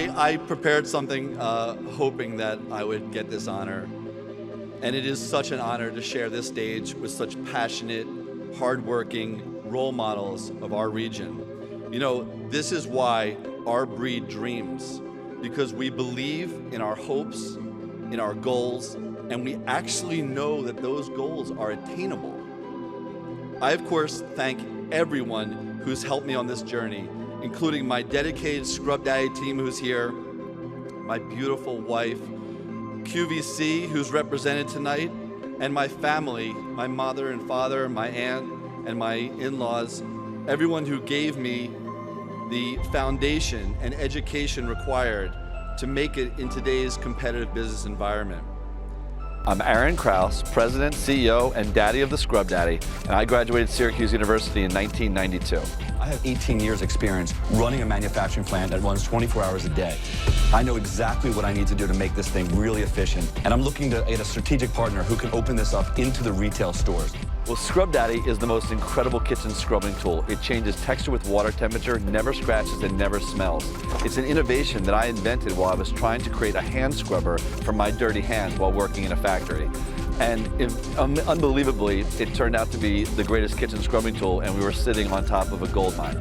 I prepared something hoping that I would get this honor. And it is such an honor to share this stage with such passionate, hardworking role models of our region. You know, this is why our breed dreams, because we believe in our hopes, in our goals, and we actually know that those goals are attainable. I, of course, thank everyone who's helped me on this journey, including my dedicated Scrub Daddy team who's here, my beautiful wife, QVC, who's represented tonight, and my family, my mother and father, my aunt, and my in-laws, everyone who gave me the foundation and education required to make it in today's competitive business environment. I'm Aaron Krause, President, CEO, and Daddy of the Scrub Daddy, and I graduated Syracuse University in 1992. I have 18 years experience running a manufacturing plant that runs 24 hours a day. I know exactly what I need to do to make this thing really efficient, and I'm looking to get a strategic partner who can open this up into the retail stores. Well, Scrub Daddy is the most incredible kitchen scrubbing tool. It changes texture with water temperature, never scratches, and never smells. It's an innovation that I invented while I was trying to create a hand scrubber for my dirty hands while working in a factory. And unbelievably, it turned out to be the greatest kitchen scrubbing tool, and we were sitting on top of a gold mine.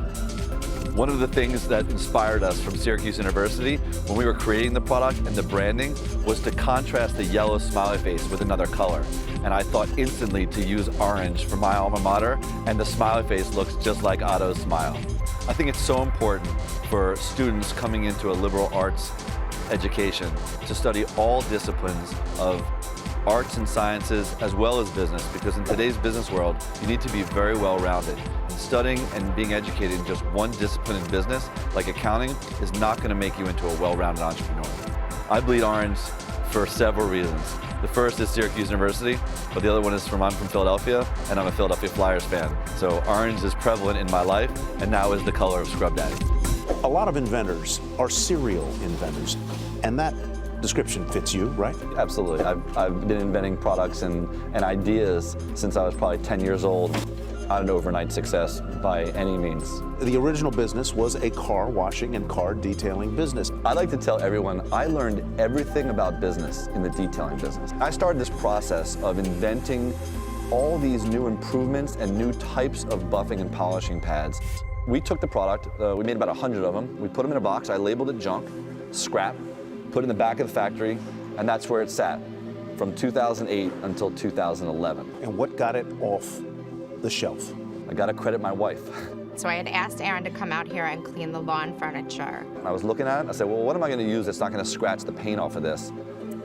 One of the things that inspired us from Syracuse University when we were creating the product and the branding was to contrast the yellow smiley face with another color. And I thought instantly to use orange for my alma mater, and the smiley face looks just like Otto's smile. I think it's so important for students coming into a liberal arts education to study all disciplines of arts and sciences as well as business, because in today's business world, you need to be very well-rounded. And studying and being educated in just one discipline in business, like accounting, is not going to make you into a well-rounded entrepreneur. I bleed orange for several reasons. The first is Syracuse University, but the other one is I'm from Philadelphia, and I'm a Philadelphia Flyers fan. So orange is prevalent in my life, and now is the color of Scrub Daddy. A lot of inventors are serial inventors, and that description fits you, right? Absolutely. I've been inventing products and ideas since I was probably 10 years old. Not an overnight success by any means. The original business was a car washing and car detailing business. I like to tell everyone I learned everything about business in the detailing business. I started this process of inventing all these new improvements and new types of buffing and polishing pads. We took the product, we made about 100 of them, we put them in a box, I labeled it junk, scrap, put it in the back of the factory, and that's where it sat from 2008 until 2011. And what got it off the shelf? I gotta credit my wife. So I had asked Aaron to come out here and clean the lawn furniture. I was looking at it, I said, well, what am I gonna use that's not gonna scratch the paint off of this?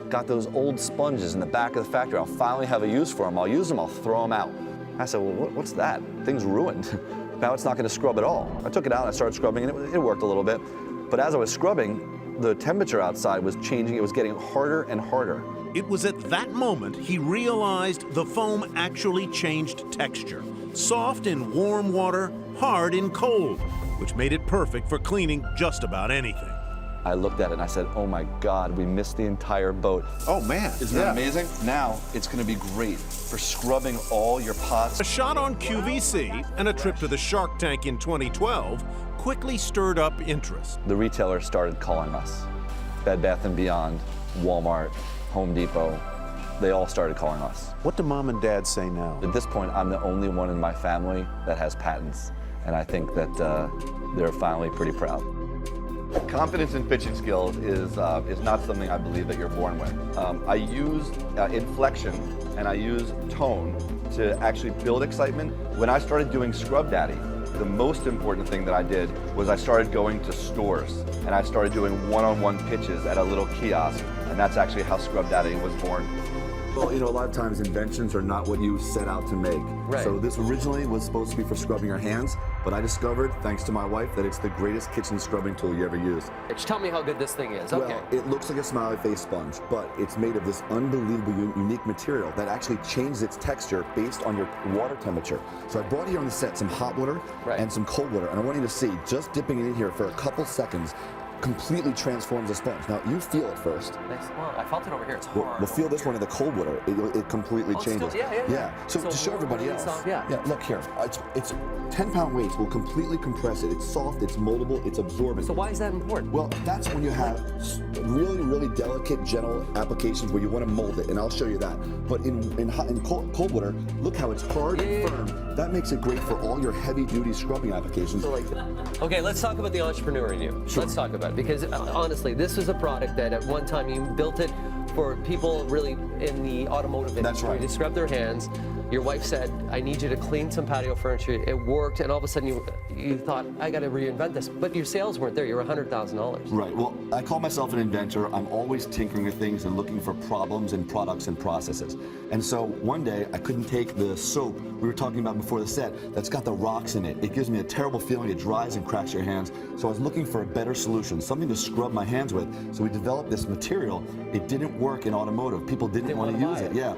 Got those old sponges in the back of the factory. I'll finally have a use for them. I'll use them, I'll throw them out. I said, well, what's that? Thing's ruined. Now it's not gonna scrub at all. I took it out and I started scrubbing, and it worked a little bit. But as I was scrubbing, the temperature outside was changing. It was getting harder and harder. It was at that moment he realized the foam actually changed texture. Soft in warm water, hard in cold, which made it perfect for cleaning just about anything. I looked at it and I said, oh my God, we missed the entire boat. Oh man. Isn't that amazing? Now it's gonna be great for scrubbing all your pots. A shot on QVC and a trip to the Shark Tank in 2012 quickly stirred up interest. The retailers started calling us. Bed Bath & Beyond, Walmart, Home Depot, they all started calling us. What do mom and dad say now? At this point, I'm the only one in my family that has patents, and I think that they're finally pretty proud. Confidence in pitching skills is not something I believe that you're born with. I use inflection and I use tone to actually build excitement. When I started doing Scrub Daddy, the most important thing that I did was I started going to stores and I started doing one-on-one pitches at a little kiosk, and that's actually how Scrub Daddy was born. Well, you know, a lot of times inventions are not what you set out to make. Right. So this originally was supposed to be for scrubbing your hands, but I discovered, thanks to my wife, that it's the greatest kitchen scrubbing tool you ever use. Tell me how good this thing is. Okay. Well, it looks like a smiley face sponge, but it's made of this unbelievable unique material that actually changes its texture based on your water temperature. So I brought here on the set some hot water Right. and some cold water, and I want you to see, just dipping it in here for a couple seconds, completely transforms the sponge. Now, you feel it first. Nice. Well, I felt it over here. It's hard. We'll feel this one in the cold water. It completely changes. Yeah. So to show everybody really else, soft, yeah. Look here. It's 10-pound weights will completely compress it. It's soft. It's moldable. It's absorbent. So why is that important? Well, that's when you have really, really delicate, gentle applications where you want to mold it, and I'll show you that. But in cold water, look how it's hard and firm. That makes it great for all your heavy-duty scrubbing applications. Okay, let's talk about the entrepreneur in you. Sure. Let's talk about it, because honestly, this was a product that at one time you built it for people really in the automotive industry. That's right. To scrub their hands. Your wife said, I need you to clean some patio furniture. It worked, and all of a sudden you thought, I got to reinvent this. But your sales weren't there. You were $100,000. Right. Well, I call myself an inventor. I'm always tinkering with things and looking for problems and products and processes. And so one day I couldn't take the soap we were talking about before the set that's got the rocks in it. It gives me a terrible feeling. It dries and cracks your hands. So I was looking for a better solution, something to scrub my hands with. So we developed this material. It didn't work in automotive. People didn't want to use it. Yeah.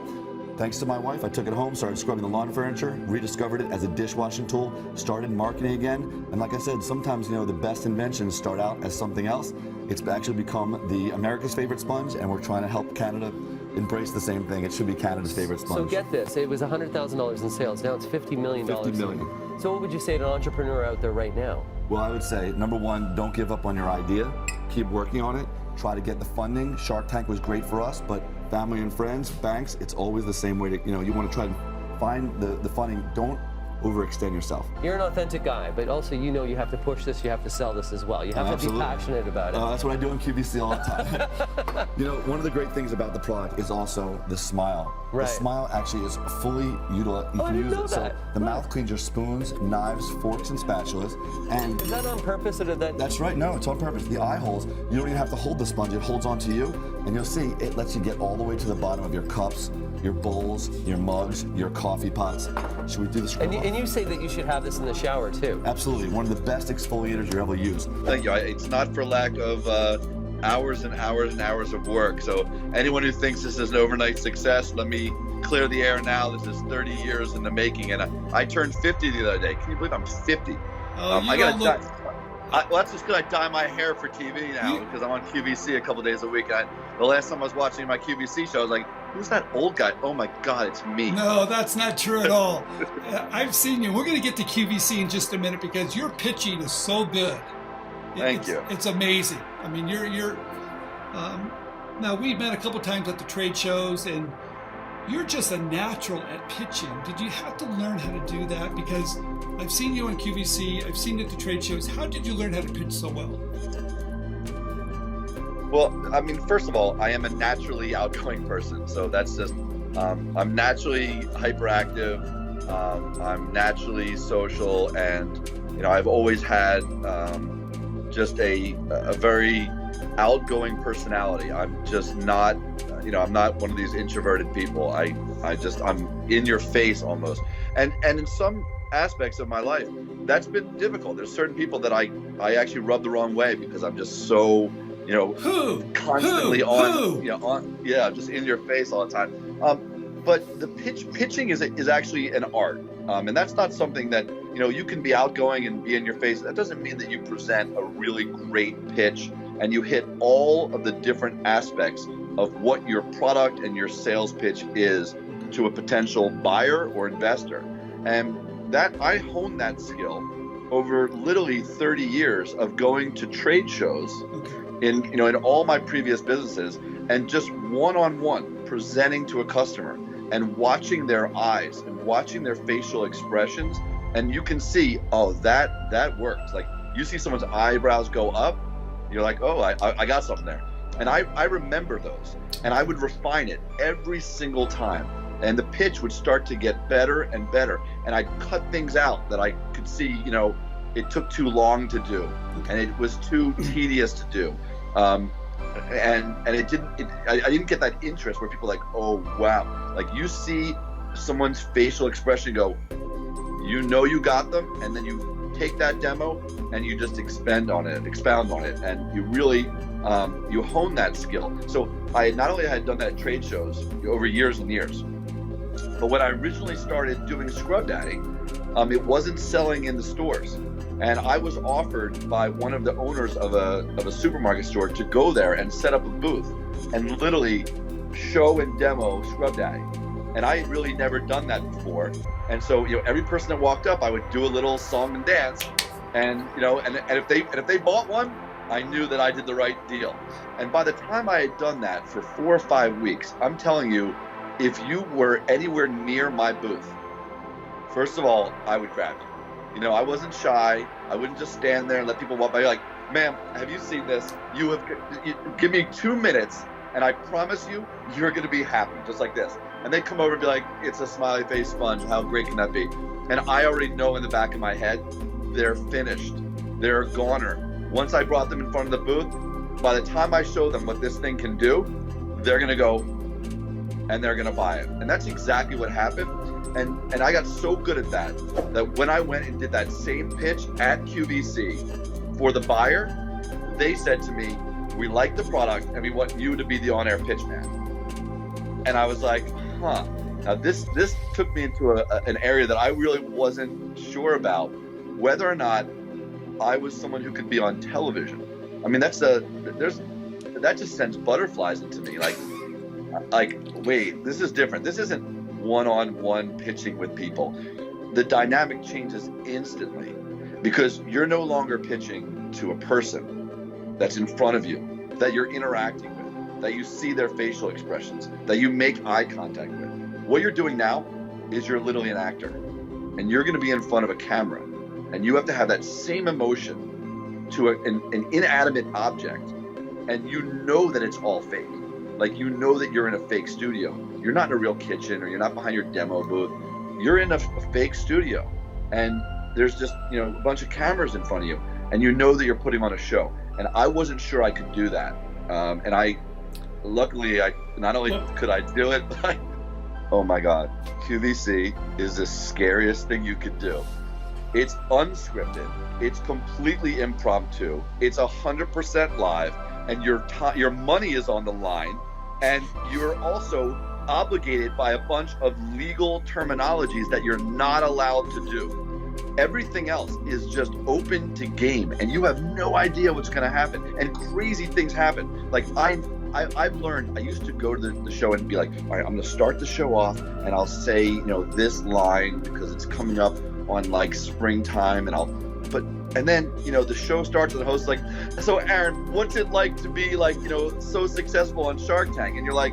Thanks to my wife, I took it home, started scrubbing the lawn furniture, rediscovered it as a dishwashing tool, started marketing again. And like I said, sometimes, the best inventions start out as something else. It's actually become the America's favorite sponge, and we're trying to help Canada embrace the same thing. It should be Canada's favorite sponge. So get this, it was $100,000 in sales. Now it's $50 million. $50 million. So what would you say to an entrepreneur out there right now? Well, I would say, number one, don't give up on your idea. Keep working on it. Try to get the funding. Shark Tank was great for us, but family and friends, banks, it's always the same way to, you want to try and find the funding. Don't overextend yourself. You're an authentic guy, but also you have to push this, you have to sell this as well. You have to be passionate about it. That's what I do in QVC all the time. One of the great things about the product is also the smile. Right. The smile actually is fully utilized. You can use it. So the mouth cleans your spoons, knives, forks, and spatulas. And is that on purpose or did that? That's right. No, it's on purpose. The eye holes, you don't even have to hold the sponge. It holds onto you, and you'll see it lets you get all the way to the bottom of your cups, your bowls, your mugs, your coffee pots. Should we do the scrub off? And you say that you should have this in the shower too. Absolutely. One of the best exfoliators you ever use. Thank you. It's not for lack of hours and hours and hours of work. So anyone who thinks this is an overnight success, let me clear the air now. This is 30 years in the making, and I turned 50 the other day. Can you believe I'm 50? I gotta well, that's just because I dye my hair for TV now because I'm on QVC a couple days a week. The last time I was watching my QVC show, I was like, who's that old guy? Oh my God, it's me. No, that's not true at all. I've seen you. We're going to get to QVC in just a minute because your pitching is so good. Thank you. It's amazing. I mean, you're now we've met a couple times at the trade shows, and you're just a natural at pitching. Did you have to learn how to do that? Because I've seen you on QVC, I've seen you at the trade shows. How did you learn how to pitch so well? Well, I mean, first of all, I am a naturally outgoing person. So that's just, I'm naturally hyperactive. I'm naturally social. And, I've always had just a very outgoing personality. I'm just not, I'm not one of these introverted people. I'm in your face almost. And in some aspects of my life, that's been difficult. There's certain people that I actually rub the wrong way because I'm just so, constantly just in your face all the time. But the pitching is actually an art. And that's not something that, you can be outgoing and be in your face. That doesn't mean that you present a really great pitch and you hit all of the different aspects of what your product and your sales pitch is to a potential buyer or investor. And that I honed that skill over literally 30 years of going to trade shows in all my previous businesses and just one-on-one presenting to a customer and watching their eyes and watching their facial expressions. And you can see, that works. Like you see someone's eyebrows go up, you're like, I got something there. And I remember those, and I would refine it every single time. And the pitch would start to get better and better. And I'd cut things out that I could see, it took too long to do, and it was too tedious to do. And I didn't get that interest where people are like, oh, wow. Like you see someone's facial expression go, you got them, and then you take that demo and you just expound on it, and you really you hone that skill. So I not only had done that at trade shows over years and years, but when I originally started doing Scrub Daddy, it wasn't selling in the stores. And I was offered by one of the owners of a supermarket store to go there and set up a booth and literally show and demo Scrub Daddy. And I had really never done that before. And so, every person that walked up, I would do a little song and dance. And, and if they bought one, I knew that I did the right deal. And by the time I had done that for 4 or 5 weeks, I'm telling you, if you were anywhere near my booth, first of all, I would grab you. I wasn't shy. I wouldn't just stand there and let people walk by. You're like, ma'am, have you seen this? You give me 2 minutes, and I promise you, you're going to be happy, just like this. And they come over and be like, it's a smiley face sponge. How great can that be? And I already know in the back of my head, they're finished. They're a goner. Once I brought them in front of the booth, by the time I show them what this thing can do, they're going to go and they're going to buy it. And that's exactly what happened. And I got so good at that when I went and did that same pitch at QVC for the buyer, they said to me, we like the product and we want you to be the on-air pitch man. And I was like, huh. Now this took me into an area that I really wasn't sure about, whether or not I was someone who could be on television. I mean, that just sends butterflies into me. Like, wait, this is different. This isn't one-on-one pitching with people. The dynamic changes instantly because you're no longer pitching to a person that's in front of you, that you're interacting with, that you see their facial expressions, that you make eye contact with. What you're doing now is you're literally an actor, and you're going to be in front of a camera, and you have to have that same emotion to an inanimate object, and you know that it's all fake. Like, you know that you're in a fake studio. You're not in a real kitchen, or you're not behind your demo booth. You're in a fake studio, and there's just, a bunch of cameras in front of you, and you know that you're putting on a show. And I wasn't sure I could do that. And luckily, not only could I do it, but oh my God, QVC is the scariest thing you could do. It's unscripted. It's completely impromptu. It's 100% live. And your money is on the line, and you're also obligated by a bunch of legal terminologies that you're not allowed to do. Everything else is just open to game, and you have no idea what's going to happen, and crazy things happen. Like I've learned, I used to go to the show and be like, all right, I'm going to start the show off, and I'll say, this line because it's coming up on like springtime, and then, the show starts and the host's like, so Aaron, what's it like to be like, so successful on Shark Tank? And you're like,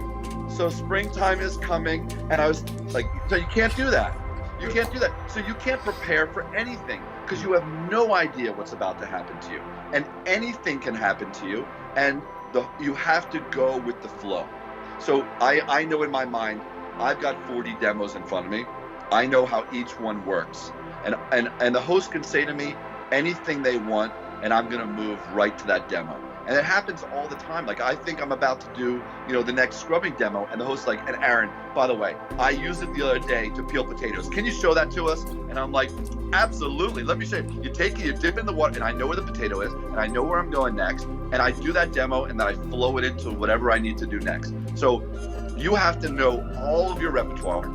so springtime is coming. And I was like, so you can't do that. You can't do that. So you can't prepare for anything because you have no idea what's about to happen to you. And anything can happen to you. And you have to go with the flow. So I know in my mind, I've got 40 demos in front of me. I know how each one works. And the host can say to me anything they want, and I'm going to move right to that demo. And it happens all the time. Like, I think I'm about to do, the next scrubbing demo, and the host's like, and Aaron, by the way, I used it the other day to peel potatoes. Can you show that to us? And I'm like, absolutely. Let me show you. You take it, you dip in the water, and I know where the potato is, and I know where I'm going next, and I do that demo, and then I flow it into whatever I need to do next. So you have to know all of your repertoire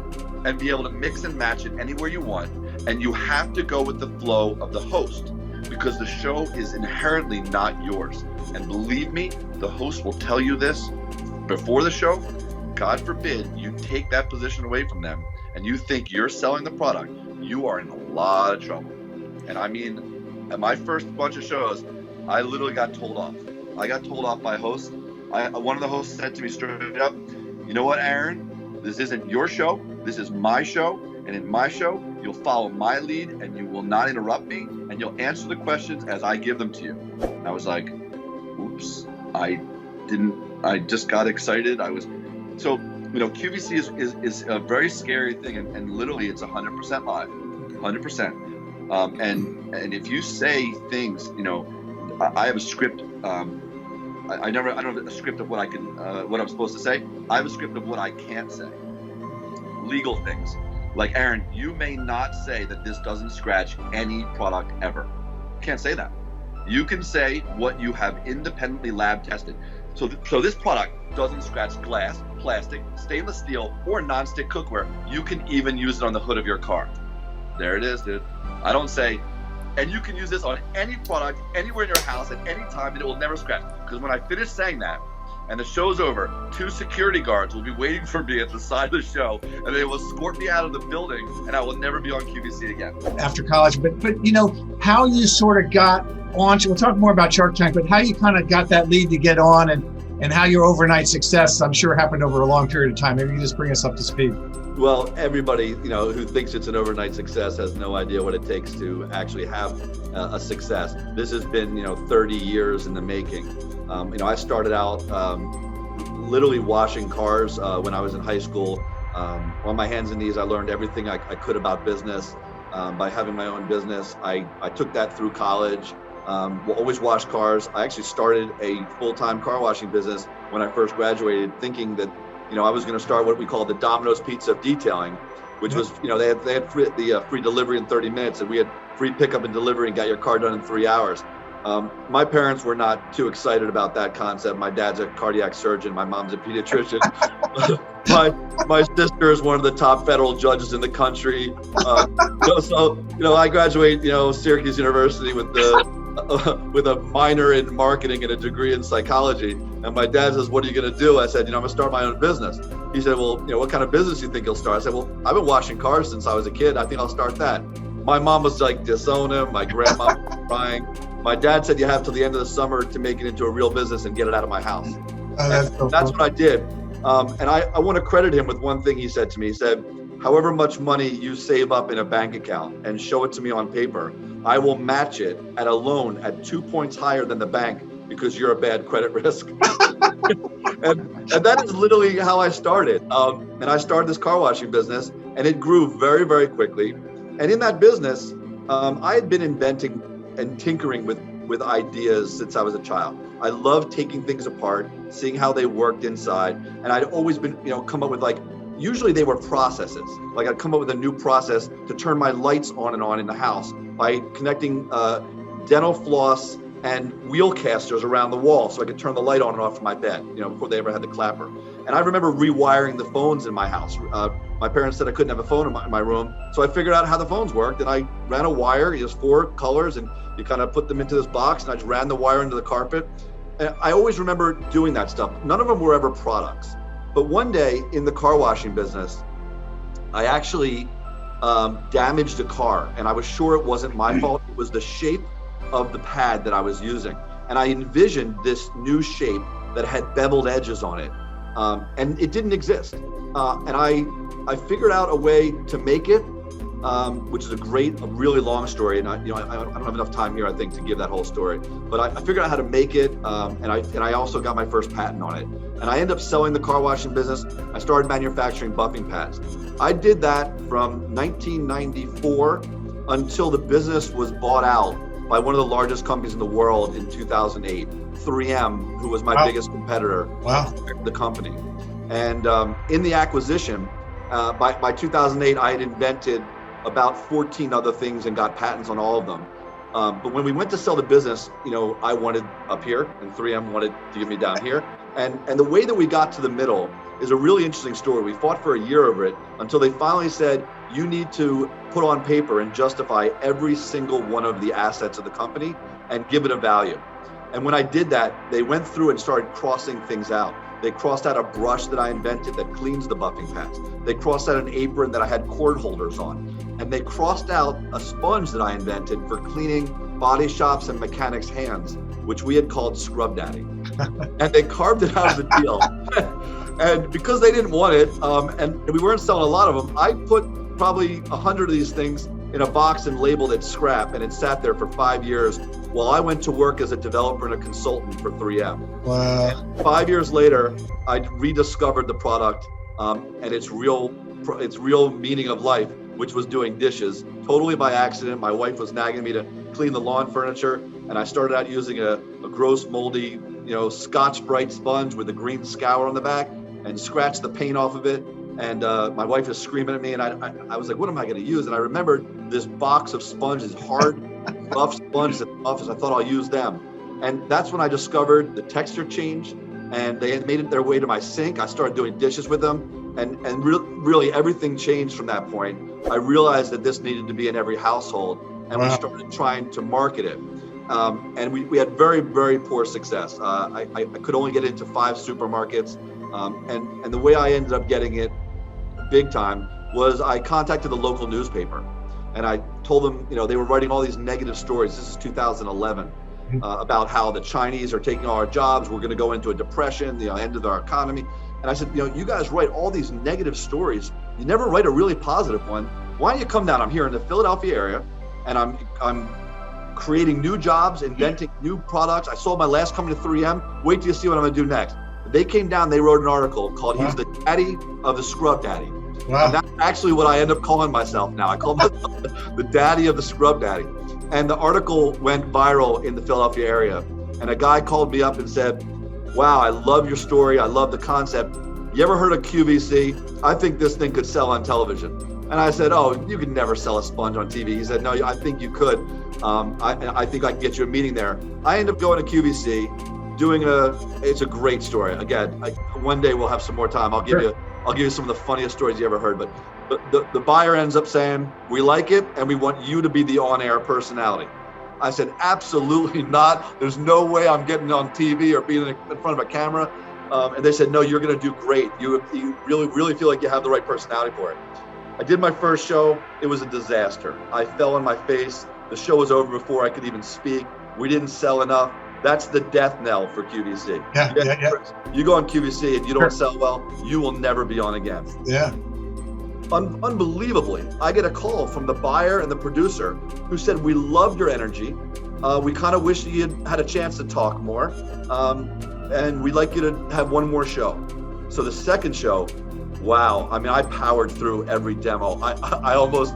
and be able to mix and match it anywhere you want. And you have to go with the flow of the host because the show is inherently not yours. And believe me, the host will tell you this before the show. God forbid you take that position away from them and you think you're selling the product, you are in a lot of trouble. And I mean, at my first bunch of shows, I literally got told off. I got told off by hosts. One of the hosts said to me straight up, you know what, Aaron, this isn't your show. This is my show. And in my show, you'll follow my lead and you will not interrupt me and you'll answer the questions as I give them to you. And I was like, oops, I just got excited. QVC is a very scary thing and literally it's 100% live, 100%. And if you say things, I have a script. I don't have a script of what I can, what I'm supposed to say. I have a script of what I can't say. Legal things. Like, Aaron, you may not say that this doesn't scratch any product ever. Can't say that. You can say what you have independently lab tested. So this product doesn't scratch glass, plastic, stainless steel, or non-stick cookware. You can even use it on the hood of your car. There it is, dude. I don't say, and you can use this on any product, anywhere in your house, at any time, and it will never scratch. Because when I finish saying that, and the show's over, 2 security guards will be waiting for me at the side of the show, and they will escort me out of the building, and I will never be on QVC again. After college, but you know, how you sort of got on, we'll talk more about Shark Tank, but how you kind of got that lead to get on, and how your overnight success, I'm sure, happened over a long period of time. Maybe you just bring us up to speed. Well, everybody, who thinks it's an overnight success has no idea what it takes to actually have a success. This has been, 30 years in the making. I started out literally washing cars when I was in high school. On my hands and knees, I learned everything I could about business. By having my own business, I took that through college. Always washed cars. I actually started a full-time car washing business when I first graduated, thinking that I was going to start what we call the Domino's Pizza of detailing, which was, they had free delivery in 30 minutes, and we had free pickup and delivery and got your car done in 3 hours. My parents were not too excited about that concept. My dad's a cardiac surgeon. My mom's a pediatrician. my sister is one of the top federal judges in the country. I graduated, Syracuse University with a minor in marketing and a degree in psychology. And my dad says, "What are you going to do?" I said, "I'm going to start my own business." He said, "Well, what kind of business do you think you'll start?" I said, "Well, I've been washing cars since I was a kid. I think I'll start that." My mom was like, "Disown him." My grandma was crying. My dad said, "You have till the end of the summer to make it into a real business and get it out of my house." That's what I did. And I want to credit him with one thing he said to me. He said, "However much money you save up in a bank account and show it to me on paper, I will match it at a loan at 2 points higher than the bank because you're a bad credit risk." and that is literally how I started. And I started this car washing business, and it grew very, very quickly. And in that business, I had been inventing and tinkering with ideas since I was a child. I loved taking things apart, seeing how they worked inside. And I'd always been, come up with usually they were processes. Like I'd come up with a new process to turn my lights on and on in the house by connecting dental floss and wheel casters around the wall so I could turn the light on and off from my bed, before they ever had the clapper. And I remember rewiring the phones in my house. My parents said I couldn't have a phone in my room, so I figured out how the phones worked, and I ran a wire. There's 4 colors, and you kind of put them into this box, and I just ran the wire into the carpet. And I always remember doing that stuff. None of them were ever products. But one day in the car washing business, I actually damaged a car, and I was sure it wasn't my fault. It was the shape of the pad that I was using. And I envisioned this new shape that had beveled edges on it. And it didn't exist. And I figured out a way to make it, which is a really long story. And I don't have enough time here, I think, to give that whole story. But I figured out how to make it, and I also got my first patent on it. And I ended up selling the car washing business. I started manufacturing buffing pads. I did that from 1994 until the business was bought out by one of the largest companies in the world in 2008, 3M, who was my biggest competitor. The company. And in the acquisition, by 2008, I had invented about 14 other things and got patents on all of them. But when we went to sell the business, I wanted up here, and 3M wanted to give me down here. And the way that we got to the middle is a really interesting story. We fought for a year over it until they finally said, you need to put on paper and justify every single one of the assets of the company and give it a value. And when I did that, they went through and started crossing things out. They crossed out a brush that I invented that cleans the buffing pads. They crossed out an apron that I had cord holders on. And they crossed out a sponge that I invented for cleaning body shops and mechanics' hands, which we had called Scrub Daddy. And they carved it out of the deal. And because they didn't want it, and we weren't selling a lot of them, I put probably 100 of these things in a box and labeled it scrap, and it sat there for 5 years while I went to work as a developer and a consultant for 3M. Wow. And 5 years later, I rediscovered the product and its real meaning of life, which was doing dishes, totally by accident. My wife was nagging me to clean the lawn furniture, and I started out using a gross, moldy, Scotch-Brite sponge with a green scour on the back, and scratched the paint off of it. And my wife is screaming at me, and I was like, what am I going to use? And I remembered this box of sponges, hard, rough sponges at the office. I thought I'll use them. And that's when I discovered the texture changed, and they had made it their way to my sink. I started doing dishes with them, and really everything changed from that point. I realized that this needed to be in every household. and we started trying to market it. And we had very, very poor success. I could only get into 5 supermarkets. And the way I ended up getting it big time was I contacted the local newspaper, and I told them, you know, they were writing all these negative stories. This is 2011, about how the Chinese are taking all our jobs. We're going to go into a depression, the end of our economy. And I said, you know, you guys write all these negative stories. You never write a really positive one. Why don't you come down? I'm here in the Philadelphia area, and I'm creating new jobs, inventing new products. I sold my last company to 3M. Wait till you see what I'm going to do next. They came down, they wrote an article called He's the Daddy of the Scrub Daddy. Wow. And that's actually what I end up calling myself now. I call myself the Daddy of the Scrub Daddy. And the article went viral in the Philadelphia area. And a guy called me up and said, wow, I love your story. I love the concept. You ever heard of QVC? I think this thing could sell on television. And I said, oh, you could never sell a sponge on TV. He said, no, I think you could. I think I can get you a meeting there. I ended up going to QVC, it's a great story. Again, one day we'll have some more time. I'll give you some of the funniest stories you ever heard. But the buyer ends up saying, we like it and we want you to be the on-air personality. I said, absolutely not. There's no way I'm getting on TV or being in front of a camera. And they said, no, you're going to do great. You really, really feel like you have the right personality for it. I did my first show. It was a disaster. I fell on my face. The show was over before I could even speak. We didn't sell enough. That's the death knell for QVC. You go on QVC and you don't sell well, you will never be on again. Yeah. Unbelievably, I get a call from the buyer and the producer who said, we loved your energy. We kind of wish you had a chance to talk more. And we'd like you to have one more show. So the second show, wow. I mean, I powered through every demo. I almost,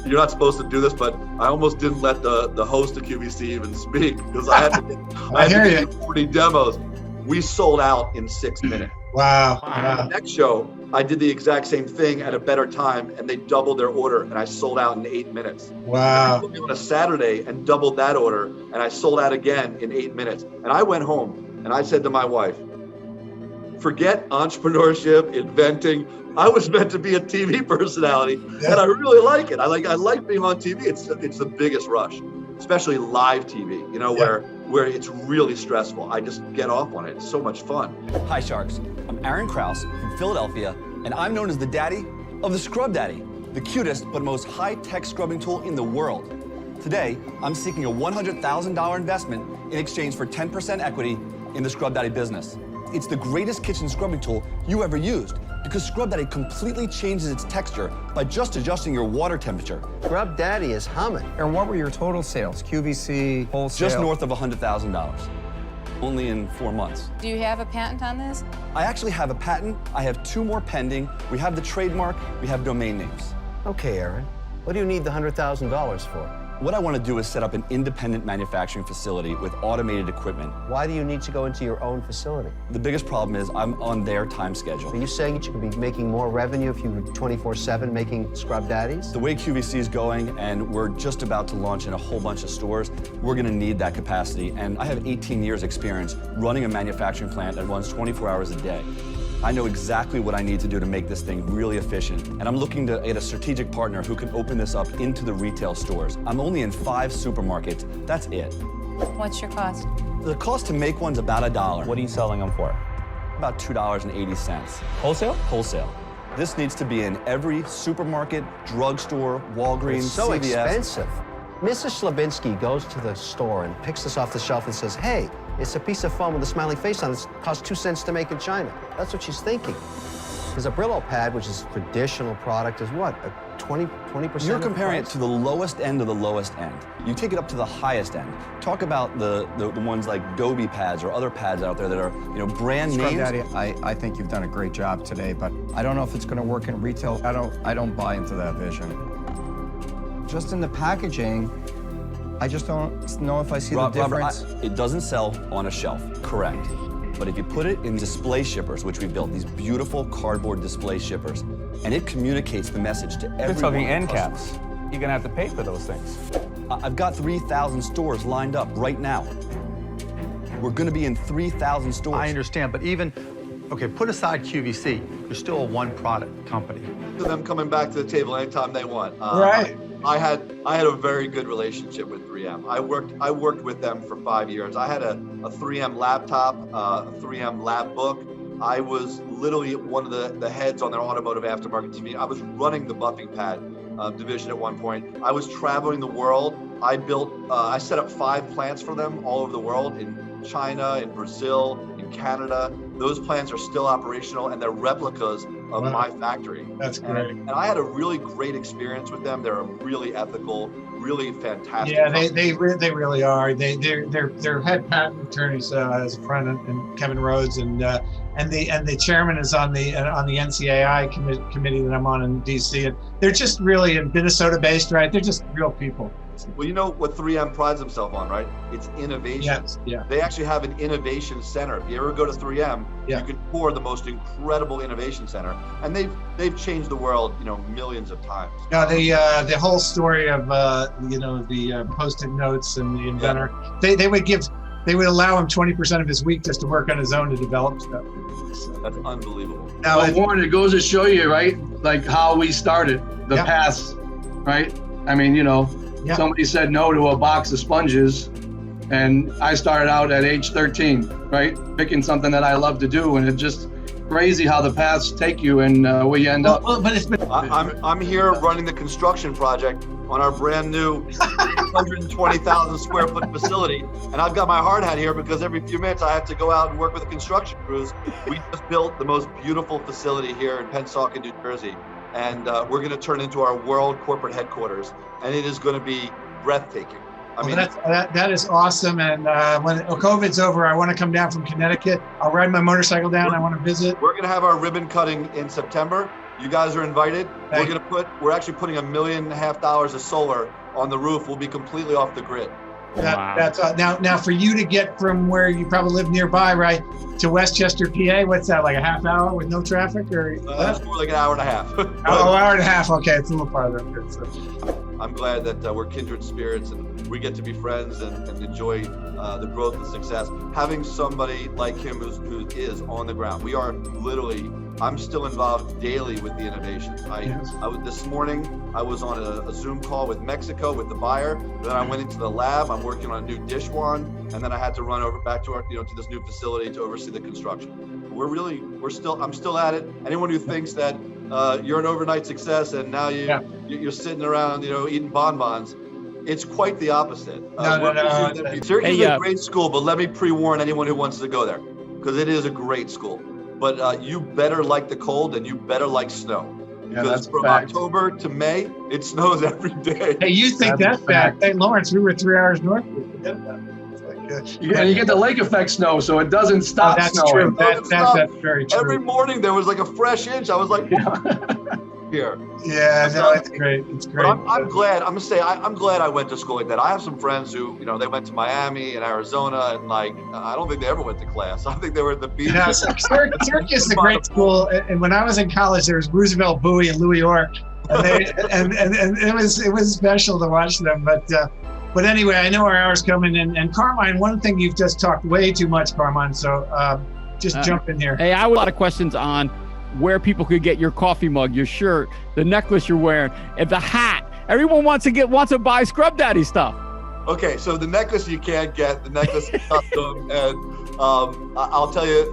you're not supposed to do this, but I almost didn't let the host of QVC even speak because I had to get 40 demos. We sold out in 6 minutes. Wow. The next show, I did the exact same thing at a better time, and they doubled their order, and I sold out in 8 minutes. Wow. I put me on a Saturday and doubled that order, and I sold out again in 8 minutes. And I went home, and I said to my wife, forget entrepreneurship, inventing. I was meant to be a TV personality, and I really like it. I like being on TV. It's the biggest rush, especially live TV, you know, where it's really stressful. I just get off on it. It's so much fun. Hi, Sharks. I'm Aaron Krause from Philadelphia, and I'm known as the daddy of the Scrub Daddy, the cutest but most high-tech scrubbing tool in the world. Today, I'm seeking a $100,000 investment in exchange for 10% equity in the Scrub Daddy business. It's the greatest kitchen scrubbing tool you ever used because Scrub Daddy completely changes its texture by just adjusting your water temperature. Scrub Daddy is humming. And what were your total sales? QVC, wholesale? Just north of $100,000. Only in 4 months. Do you have a patent on this? I actually have a patent. I have 2 more pending. We have the trademark. We have domain names. Okay, Aaron. What do you need the $100,000 for? What I want to do is set up an independent manufacturing facility with automated equipment. Why do you need to go into your own facility? The biggest problem is I'm on their time schedule. Are you saying that you could be making more revenue if you were 24/7 making Scrub Daddies? The way QVC is going, and we're just about to launch in a whole bunch of stores, we're going to need that capacity. And I have 18 years experience running a manufacturing plant that runs 24 hours a day. I know exactly what I need to do to make this thing really efficient, and I'm looking to get a strategic partner who can open this up into the retail stores. I'm only in 5 supermarkets. That's it. What's your cost? The cost to make one's about $1. What are you selling them for? About $2.80. Wholesale? Wholesale. This needs to be in every supermarket, drugstore, Walgreens, It's so CVS. expensive. Mrs. Slavinsky goes to the store and picks this off the shelf and says, hey, it's a piece of foam with a smiley face on it. It costs 2 cents to make in China. That's what she's thinking. Because a Brillo pad, which is a traditional product, is what? A 20%? You're comparing it to the lowest end of the lowest end. You take it up to the highest end. Talk about the ones like Dobie pads or other pads out there that are, you know, brand names. Scrub Daddy, I think you've done a great job today, but I don't know if it's going to work in retail. I don't buy into that vision. Just in the packaging, I just don't know if I see the difference. Robert, it doesn't sell on a shelf, correct. But if you put it in display shippers, which we built, these beautiful cardboard display shippers, and it communicates the message to everyone. You're talking end caps. You're going to have to pay for those things. I've got 3,000 stores lined up right now. We're going to be in 3,000 stores. I understand, but even, okay, put aside QVC, you're still a one-product company. Them coming back to the table anytime they want. Right. I had a very good relationship with 3M. I worked with them for 5 years. I had a 3M laptop, a 3M lab book. I was literally one of the heads on their automotive aftermarket team. I was running the buffing pad division at one point. I was traveling the world. I set up 5 plants for them all over the world, in China, in Brazil, in Canada. Those plants are still operational, and they're replicas of my factory. That's great. And I had a really great experience with them. They're a really ethical, really fantastic. Yeah, they really are. They're head patent attorneys as a friend, and Kevin Rhodes, and the chairman is on the NCAI committee that I'm on in DC, and they're just really Minnesota based, right? They're just real people. Well, you know what 3M prides themselves on, right? It's innovation. Yes, yeah. They actually have an innovation center. If you ever go to 3M, you can tour the most incredible innovation center, and they've changed the world, millions of times. No, the whole story of the Post-it notes and the inventor. Yeah. They would allow him 20% of his week just to work on his own to develop stuff. So. That's unbelievable. Now, Warren, it goes to show you, right? Like how we started the paths, right? I mean, somebody said no to a box of sponges, and I started out at age 13, right? Picking something that I love to do, and it's just crazy how the paths take you and where you end up. But it's been. I'm here running the construction project on our brand new 120,000 square foot facility, and I've got my hard hat here because every few minutes I have to go out and work with the construction crews. We just built the most beautiful facility here in Pennsauken, New Jersey, and we're going to turn into our world corporate headquarters, and it is going to be breathtaking. I mean, that is awesome. And when COVID's over, I want to come down from Connecticut. I'll ride my motorcycle down. I want to visit. We're going to have our ribbon cutting in September. You guys are invited. We're actually putting $1.5 million of solar on the roof. We'll be completely off the grid. That's now for you to get from where you probably live nearby, right, to Westchester, PA. What's that, like a half hour with no traffic, or? It's more like an hour and a half. Hour and a half. Okay, it's a little farther. I'm glad that we're kindred spirits and we get to be friends and enjoy the growth and success. Having somebody like him who is on the ground. We are literally. I'm still involved daily with the innovation. This morning I was on a Zoom call with Mexico with the buyer. Then I went into the lab. I'm working on a new dish wand, and then I had to run over back to our to this new facility to oversee the construction. I'm still at it. Anyone who thinks that you're an overnight success and now you're sitting around eating bonbons, it's quite the opposite. No. Syracuse is a great school, but let me pre-warn anyone who wants to go there, because it is a great school. But you better like the cold and you better like snow. Because from October to May, it snows every day. Hey, you think that's bad? Hey, Lawrence, we were 3 hours north. You get the lake effect snow, so it doesn't stop snowing. That's very true. Every morning there was like a fresh inch. I was like, here. Yeah, no, it's great. It's great. But I'm glad. I'm gonna say I'm glad I went to school like that. I have some friends who, they went to Miami and Arizona, and I don't think they ever went to class. I think they were at the beach. Yeah, Syracuse is a great school. And when I was in college, there was Roosevelt, Bowie, and Louis York, and it was special to watch them. But anyway, I know our hour's coming in. And Carmine, one thing you've just talked way too much, Carmine. So just jump in here. Hey, I have a lot of questions on where people could get your coffee mug, your shirt, the necklace you're wearing, and the hat. Everyone wants to buy Scrub Daddy stuff. Okay, so the necklace you can't get. The necklace is custom, and I'll tell you,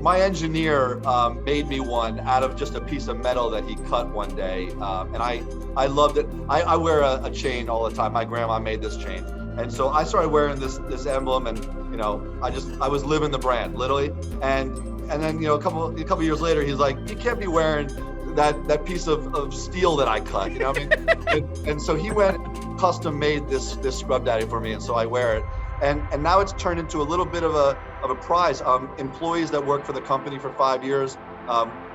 my engineer made me one out of just a piece of metal that he cut one day, and I loved it. I wear a chain all the time. My grandma made this chain, and so I started wearing this emblem, and I was living the brand literally, and then a couple years later, he's like, you can't be wearing that piece of steel that I cut, what I mean? and so he went custom made this Scrub Daddy for me, and so I wear it. And now it's turned into a little bit of a prize. Employees that work for the company for 5 years,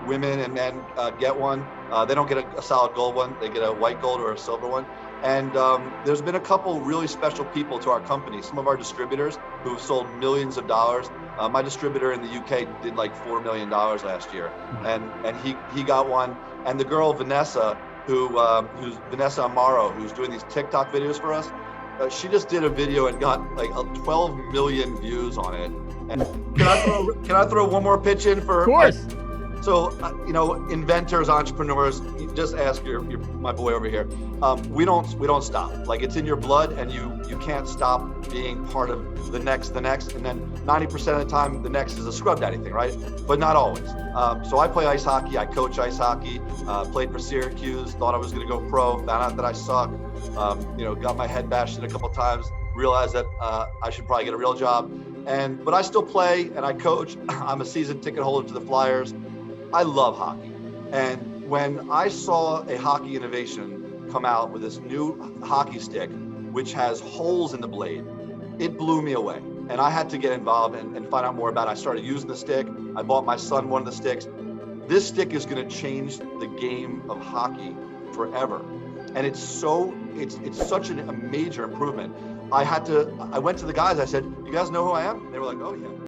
women and men get one. They don't get a solid gold one. They get a white gold or a silver one. And there's been a couple really special people to our company. Some of our distributors who have sold millions of dollars. My distributor in the UK did like $4 million last year, and he got one. And the girl Vanessa, who's Vanessa Amaro, who's doing these TikTok videos for us. She just did a video and got like 12 million views on it. And can I throw one more pitch in for? Of course. So, inventors, entrepreneurs, you just ask my boy over here. We don't stop. Like, it's in your blood, and you can't stop being part of the next, and then 90% of the time, the next is a scrub daddy thing, right? But not always. So I play ice hockey. I coach ice hockey. Played for Syracuse. Thought I was going to go pro. Found out that I suck. Got my head bashed in a couple times. Realized that I should probably get a real job. But I still play and I coach. I'm a season ticket holder to the Flyers. I love hockey. And when I saw a hockey innovation come out with this new hockey stick, which has holes in the blade, it blew me away. And I had to get involved and find out more about it. I started using the stick. I bought my son one of the sticks. This stick is going to change the game of hockey forever. And it's such a major improvement. I went to the guys, I said, you guys know who I am? They were like, oh yeah.